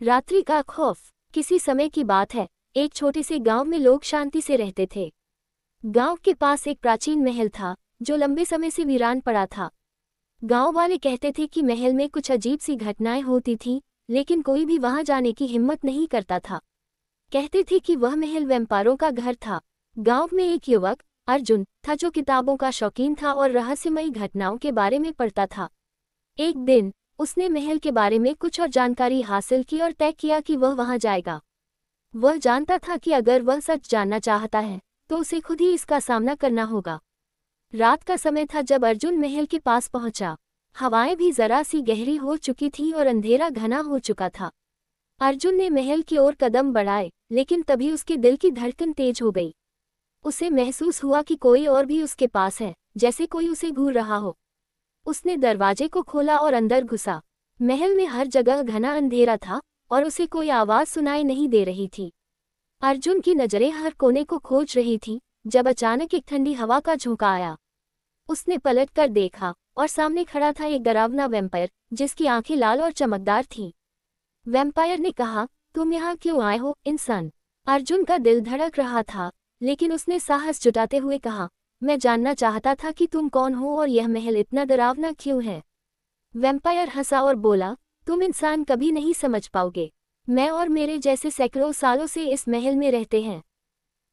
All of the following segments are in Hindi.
रात्रि का खौफ। किसी समय की बात है, एक छोटे से गांव में लोग शांति से रहते थे। गांव के पास एक प्राचीन महल था जो लंबे समय से वीरान पड़ा था। गांव वाले कहते थे कि महल में कुछ अजीब सी घटनाएं होती थीं, लेकिन कोई भी वहां जाने की हिम्मत नहीं करता था। कहते थे कि वह महल वैम्पायरों का घर था। गांव में एक युवक अर्जुन था जो किताबों का शौकीन था और रहस्यमयी घटनाओं के बारे में पढ़ता था। एक दिन उसने महल के बारे में कुछ और जानकारी हासिल की और तय किया कि वह वहां जाएगा। वह जानता था कि अगर वह सच जानना चाहता है तो उसे खुद ही इसका सामना करना होगा। रात का समय था जब अर्जुन महल के पास पहुंचा। हवाएं भी जरा सी गहरी हो चुकी थीं और अंधेरा घना हो चुका था। अर्जुन ने महल की ओर कदम बढ़ाए, लेकिन तभी उसके दिल की धड़कन तेज हो गई। उसे महसूस हुआ कि कोई और भी उसके पास है, जैसे कोई उसे घूर रहा हो। उसने दरवाजे को खोला और अंदर घुसा। महल में हर जगह घना अंधेरा था और उसे कोई आवाज सुनाई नहीं दे रही थी। अर्जुन की नजरें हर कोने को खोज रही थीं, जब अचानक एक ठंडी हवा का झोंका आया। उसने पलट कर देखा और सामने खड़ा था एक डरावना वैम्पायर जिसकी आंखें लाल और चमकदार थीं। वैम्पायर ने कहा, तुम यहाँ क्यों आए हो, इंसान? अर्जुन का दिल धड़क रहा था, लेकिन उसने साहस जुटाते हुए कहा, मैं जानना चाहता था कि तुम कौन हो और यह महल इतना डरावना क्यों है। वैम्पायर हंसा और बोला, तुम इंसान कभी नहीं समझ पाओगे। मैं और मेरे जैसे सैकड़ों सालों से इस महल में रहते हैं।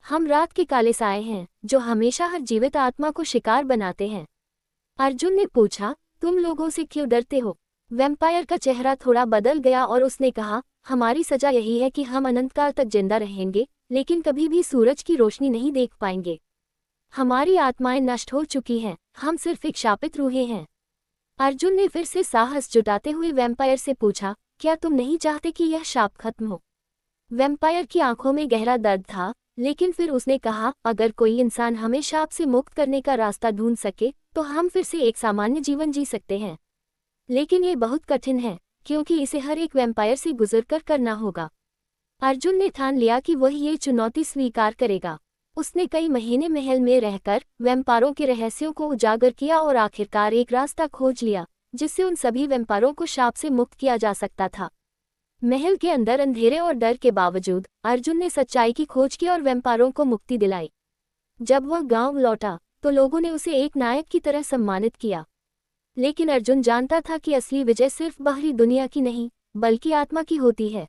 हम रात के काले साए हैं जो हमेशा हर जीवित आत्मा को शिकार बनाते हैं। अर्जुन ने पूछा, तुम लोगों से क्यों डरते हो? वैम्पायर का चेहरा थोड़ा बदल गया और उसने कहा, हमारी सजा यही है कि हम अनंतकाल तक जिंदा रहेंगे, लेकिन कभी भी सूरज की रोशनी नहीं देख पाएंगे। हमारी आत्माएं नष्ट हो चुकी हैं, हम सिर्फ एक शापित रूहें हैं। अर्जुन ने फिर से साहस जुटाते हुए वैम्पायर से पूछा, क्या तुम नहीं चाहते कि यह शाप खत्म हो? वैम्पायर की आंखों में गहरा दर्द था, लेकिन फिर उसने कहा, अगर कोई इंसान हमें शाप से मुक्त करने का रास्ता ढूंढ सके तो हम फिर से एक सामान्य जीवन जी सकते हैं। लेकिन ये बहुत कठिन है, क्योंकि इसे हर एक वैम्पायर से गुजरकर करना होगा। अर्जुन ने ठान लिया कि वह ये चुनौती स्वीकार करेगा। उसने कई महीने महल में रहकर वैम्पायरों के रहस्यों को उजागर किया और आखिरकार एक रास्ता खोज लिया जिससे उन सभी वैम्पायरों को शाप से मुक्त किया जा सकता था। महल के अंदर अंधेरे और डर के बावजूद अर्जुन ने सच्चाई की खोज की और वैम्पायरों को मुक्ति दिलाई। जब वह गांव लौटा तो लोगों ने उसे एक नायक की तरह सम्मानित किया। लेकिन अर्जुन जानता था कि असली विजय सिर्फ बाहरी दुनिया की नहीं, बल्कि आत्मा की होती है।